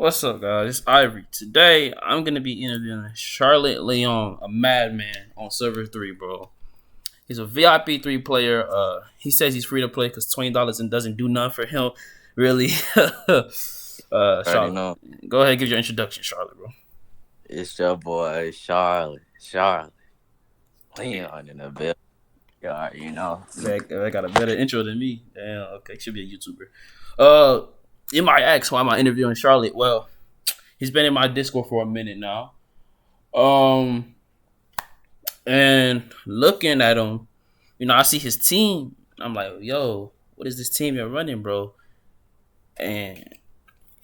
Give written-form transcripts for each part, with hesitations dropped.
What's up, guys? It's Ivory. Today, I'm gonna be interviewing Charlotte Leon, a madman on server 3, bro. He's a VIP 3 player. He says he's free to play because $20 and doesn't do nothing for him. Really, Already Charlotte. know. Go ahead, and give your introduction, Charlotte, bro. It's your boy Charlotte Yeah, Leon in the bill. You already know. I got a better intro than me. Damn. Okay, should be a YouTuber. Uh, you might ask why am I interviewing Charlotte? Well, he's been in my Discord for a minute now. Um, and looking at him, I see his team. I'm like, yo, what is this team you're running, bro? And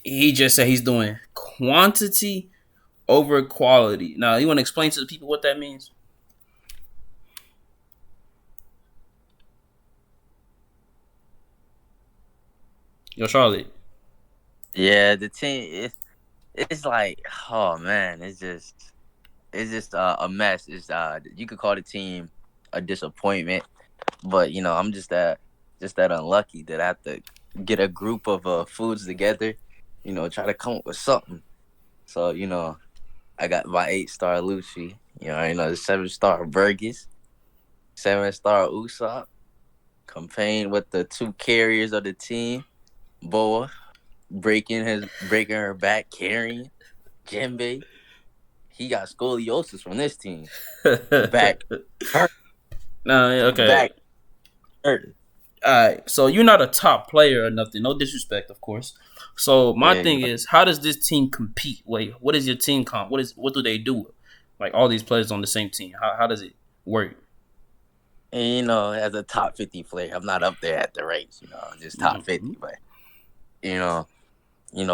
he just said he's doing quantity over quality. Now, you want to explain to the people what that means? Yo, Charlotte. Yeah, the team it's like, oh man, it's just a mess. It's you could call the team a disappointment, but I'm just that unlucky that I have to get a group of foods together, try to come up with something. So, I got my 8-star Lucci, the 7-star Burgess, 7-star Usopp, campaign with the two carriers of the team, Boa breaking her back, carrying Jembe. He got scoliosis from this team. Back hurt, No, okay. back hurt. All right. So you're not a top player or nothing. No disrespect, of course. So my Yeah, thing is, how does this team compete? Wait, what is your team comp? What do they do? Like all these players on the same team. How does it work? and as a top 50 player, I'm not up there at the race. Just top Mm-hmm. 50, but you know.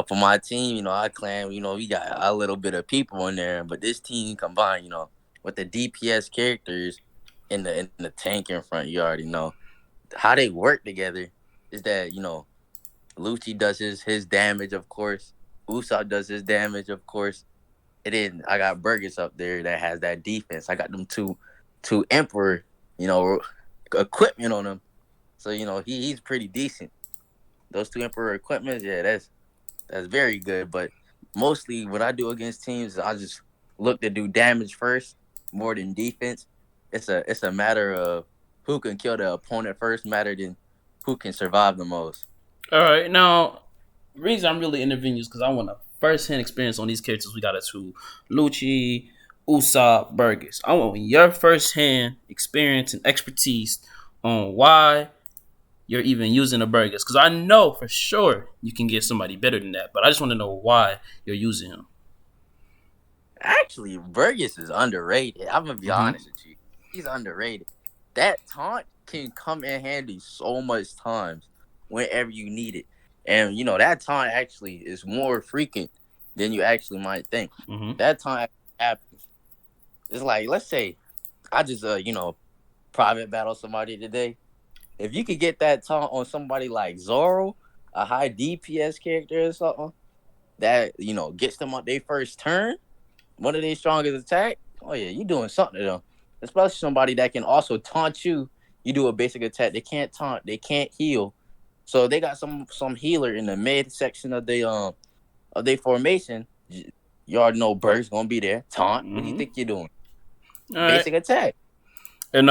For my team, I claim, we got a little bit of people in there, but this team combined, with the DPS characters in the tank in front, you already know how they work together. Is that Lucci does his damage, of course. Usopp does his damage, of course. And then I got Burgess up there that has that defense. I got them two Emperor, you know, equipment on him. So he's pretty decent. Those two Emperor equipments, yeah, that's very good. But mostly what I do against teams, I just look to do damage first more than defense. It's a matter of who can kill the opponent first, matter than who can survive the most. All right. Now, the reason I'm really interviewing you is because I want a first-hand experience on these characters. We got to Lucci, Usopp, Burgess. I want your first-hand experience and expertise on why you're even using the Burgess. Because I know for sure you can get somebody better than that, but I just want to know why you're using him. Actually, Burgess is underrated. I'm gonna be Mm-hmm. honest with you. He's underrated. That taunt can come in handy so much times whenever you need it. And that taunt actually is more frequent than you actually might think. Mm-hmm. That taunt happens. It's like, let's say I just private battle somebody today. If you could get that taunt on somebody like Zoro, a high DPS character or something, that gets them on their first turn, one of their strongest attack. Oh yeah, you doing something to them. Especially somebody that can also taunt you. You do a basic attack. They can't taunt. They can't heal. So they got some healer in the mid section of their formation. You already know Berg's gonna be there. Taunt. What do you Mm-hmm. think you're doing? All right. Basic attack. And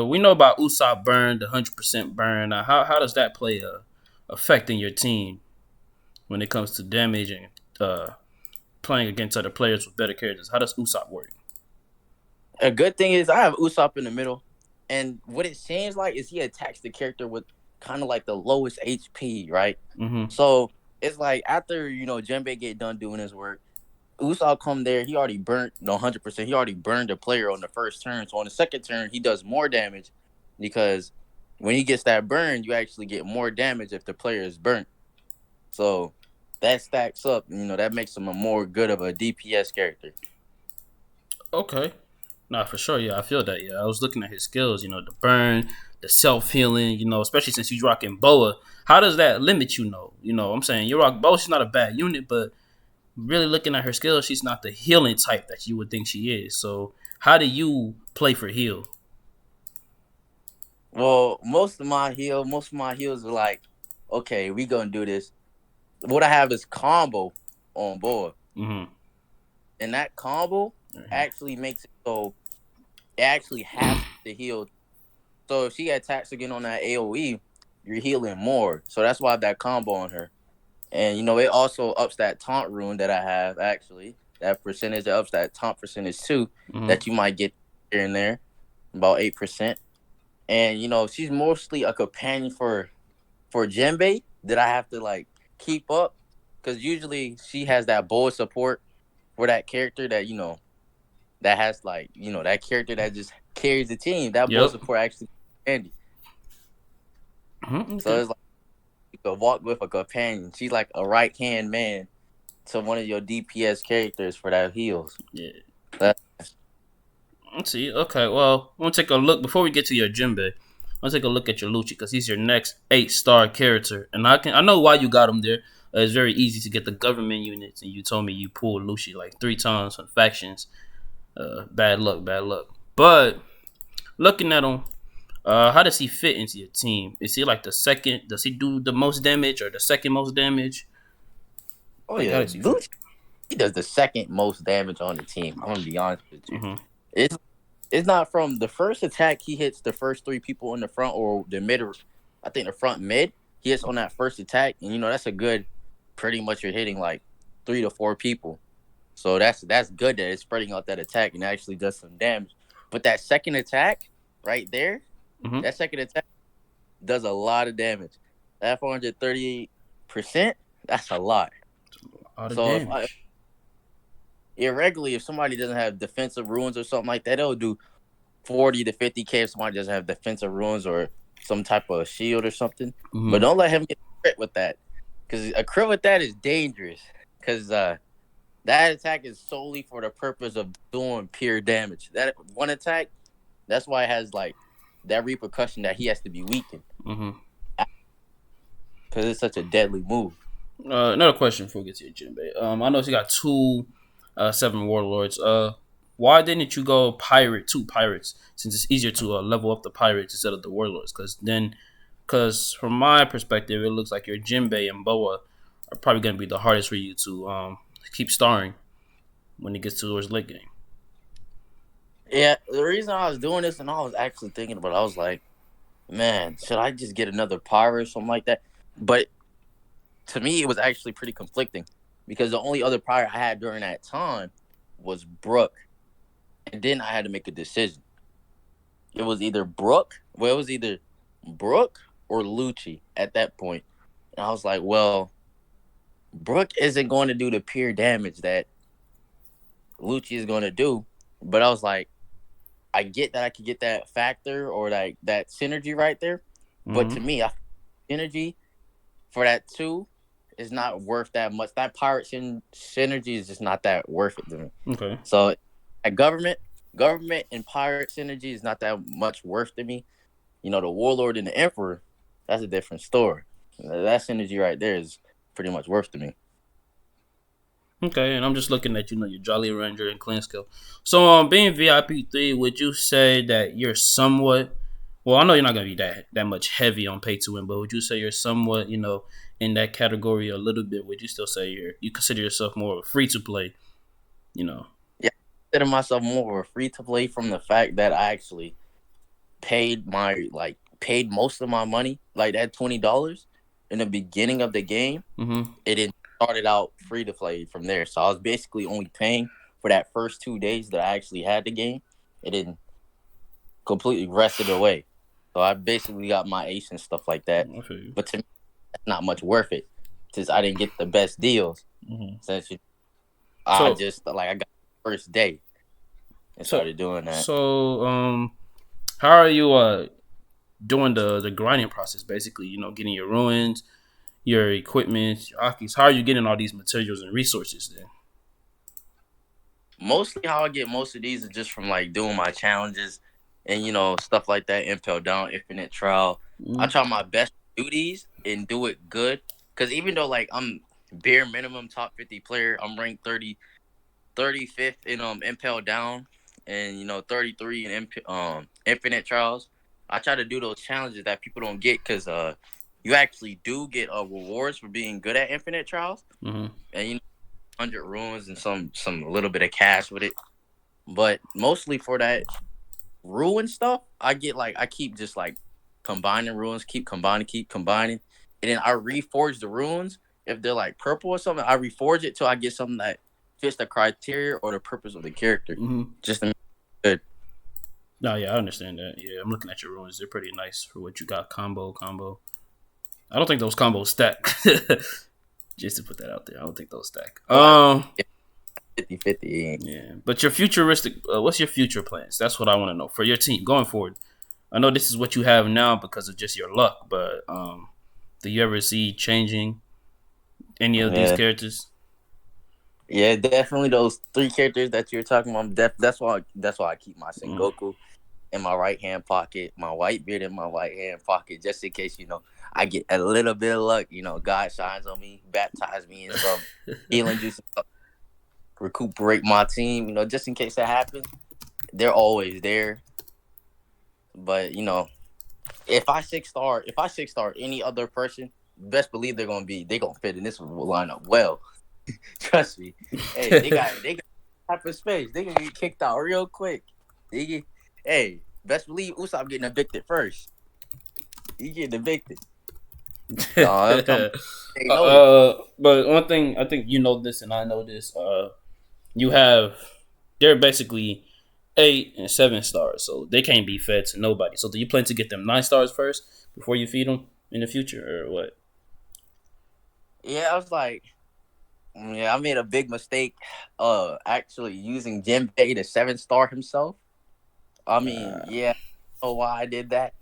we know about Usopp burn, the 100% burn. Now, how does that play affecting your team when it comes to damage and playing against other players with better characters? How does Usopp work? A good thing is I have Usopp in the middle, and what it seems like is he attacks the character with kind of like the lowest HP, right? Mm-hmm. So it's like after Jembe get done doing his work, Usopp come there. He already burnt 100%. He already burned the player on the first turn. So on the second turn, he does more damage because when he gets that burn, you actually get more damage if the player is burnt. So that stacks up. That makes him a more good of a DPS character. Okay. Nah, for sure. Yeah, I feel that. Yeah, I was looking at his skills. The burn, the self healing. Especially since he's rocking Boa. How does that limit you? I'm saying you rock Boa. She's not a bad unit, but really looking at her skills, she's not the healing type that you would think she is. So how do you play for heal? Well, most of my heals are like, okay, we gonna do this. What I have is combo. on board. Mm-hmm. And that combo actually makes it so it actually has to heal. So if she attacks again on that AoE, you're healing more. So that's why I have that combo on her. And it also ups that taunt rune that I have actually. That percentage that ups that taunt percentage too, Mm-hmm. that you might get here and there, about 8%. And she's mostly a companion for Jembe that I have to like keep up. Cause usually she has that bold support for that character that that has like that character that just carries the team. That bold Yep. support actually handy. Mm-hmm. So Okay. it's like you could walk with a companion. She's like a right hand man to one of your DPS characters for that heals. Yeah. That, Let's see. Okay. Well, I want to take a look before we get to your Jinbei. Let's take a look at your Lucci because he's your next 8-star character, and I know why you got him there. It's very easy to get the government units, and you told me you pulled Lucci like 3 times on factions. Bad luck, bad luck. But looking at him, how does he fit into your team? Is he like the second? Does he do the most damage or the second most damage? oh Like, how yeah, does he fit? Lucci, he does the second most damage on the team. I'm gonna be honest with you. Mm-hmm. It's it's not from the first attack he hits the first three people in the front or the mid. I think the front mid he hits on that first attack, and that's a good. Pretty much you're hitting like 3 to 4 people. So that's good that it's spreading out that attack and actually does some damage. But that second attack right there, Mm-hmm. that second attack does a lot of damage. That 438%, that's a lot. All the So if I damage. irregularly, if somebody doesn't have defensive runes or something like that, it'll do 40 to 50K if somebody doesn't have defensive runes or some type of shield or something. But Mm-hmm. don't let him get a crit with that. Because a crit with that is dangerous. Because that attack is solely for the purpose of doing pure damage. That one attack, that's why it has like that repercussion that he has to be weakened Mm-hmm. because it's such a deadly move. Another question before we get to your Jinbei. I know you got two 7 warlords. Why didn't you go two pirates since it's easier to level up the pirates instead of the warlords? Because from my perspective, it looks like your Jinbei and Boa are probably going to be the hardest for you to keep starring when it gets towards late game. Yeah, the reason I was doing this and I was actually thinking about it, I was like, man, should I just get another pirate or something like that? But to me, it was actually pretty conflicting because the only other pirate I had during that time was Brooke. And then I had to make a decision. It was either Brooke, well, it was either Brooke or Lucci at that point. And I was like, well, Brooke isn't going to do the pure damage that Lucci is going to do. But I was like, I get that I could get that factor or that synergy right there. But to Mm-hmm. me, synergy for that two is not worth that much. That synergy is just not that worth it to me. Okay. So at government and pirate synergy is not that much worth to me. The warlord and the emperor, that's a different story. That synergy right there is pretty much worth to me. Okay, and I'm just looking at your Jolly Ranger and Clan Skill. So, being VIP 3, would you say that you're somewhat? Well, I know you're not gonna be that much heavy on pay to win, but would you say you're somewhat, in that category a little bit? Would you still say you consider yourself more of a free to play? You know. Yeah, I consider myself more of a free to play from the fact that I actually paid most of my money, like that $20 in the beginning of the game. Mm-hmm. It didn't started out free to play from there. So I was basically only paying for that first 2 days that I actually had the game. It didn't completely rested away. So I basically got my ace and stuff like that. I feel you. But to me, that's not much worth it since I didn't get the best deals. Mm-hmm. Since I So, just like I got the first day and so, started doing that. so, how are you doing the grinding process? Basically, getting your ruins, your equipment, your akis. How are you getting all these materials and resources then? Mostly how I get most of these is just from like doing my challenges and stuff like that. Impel down, infinite trial. I Mm-hmm. try my best to do these and do it good. Cause even though like I'm bare minimum top 50 player, I'm ranked 35th in Impel down and 33 in infinite trials. I try to do those challenges that people don't get because you actually do get rewards for being good at infinite trials. Mm-hmm. And 100 runes and some little bit of cash with it. But mostly for that ruin stuff, I keep just like combining ruins, keep combining, and then I reforge the ruins. If they're like purple or something, I reforge it till I get something that fits the criteria or the purpose of the character. Mm-hmm. Just to make it good. No, yeah, I understand that. Yeah, I'm looking at your ruins. They're pretty nice for what you got. Combo. I don't think those combos stack. Just to put that out there, I don't think those stack. Well, 50-50. Yeah, but your futuristic. What's your future plans? That's what I want to know for your team going forward. I know this is what you have now because of just your luck, but do you ever see changing any of these Yeah, characters? yeah, definitely those three characters that you're talking about. That's why I keep my Mm. Sengoku in my right hand pocket, my white beard in my right hand pocket, just in case I get a little bit of luck. God shines on me, baptize me in some healing juice, recuperate my team. Just in case that happens, they're always there. But if I 6-star any other person, best believe they gonna fit in this lineup well. Trust me. Hey, they got half of space. They gonna get kicked out real quick. Hey, best believe Usopp getting evicted first. He getting evicted. They know it. But one thing I think you know this and I know this. You have they're basically 8 and 7 stars, so they can't be fed to nobody. So do you plan to get them 9 stars first before you feed them in the future, or what? Yeah, I was like, yeah, I made a big mistake. Actually using Jinbei to 7-star himself. I mean, Uh, yeah, I don't know why I did that.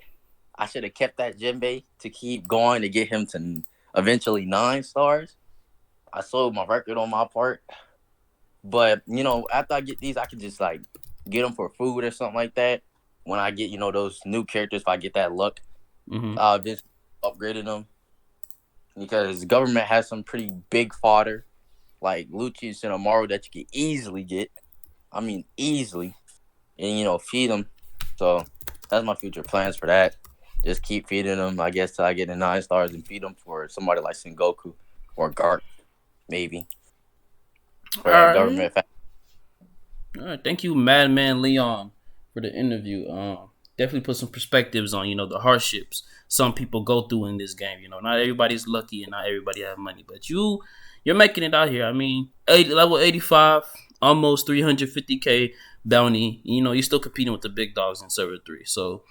I should have kept that Jinbei to keep going to get him to eventually 9 stars. I sold my record on my part. But after I get these, I can just like get them for food or something like that. When I get those new characters, if I get that luck, mm-hmm. I'll just upgrading them because the government has some pretty big fodder like Lucci and Cinnamaro that you can easily get. I mean, easily, and feed them. So that's my future plans for that. Just keep feeding them, I guess, till I get the 9 stars and feed them for somebody like Sengoku or Garp, maybe All for that right. government. All right, thank you, Madman Leon, for the interview. Definitely put some perspectives on the hardships some people go through in this game. Not everybody's lucky and not everybody have money, but you're making it out here. I mean, level 85, almost 350k bounty. You're still competing with the big dogs in server 3. So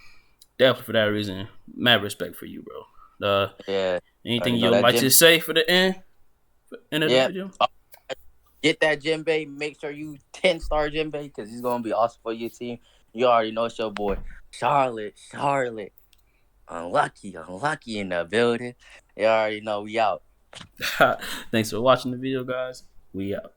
definitely for that reason, mad respect for you, bro. Yeah, Anything you'd that like to gym. say for the end of the Yeah, video? get that Jinbei. Make sure you 10-star Jinbei because he's gonna be awesome for your team. You already know it's your boy Charlotte. Unlucky in the building. You already know we out. Thanks for watching the video, guys. We out.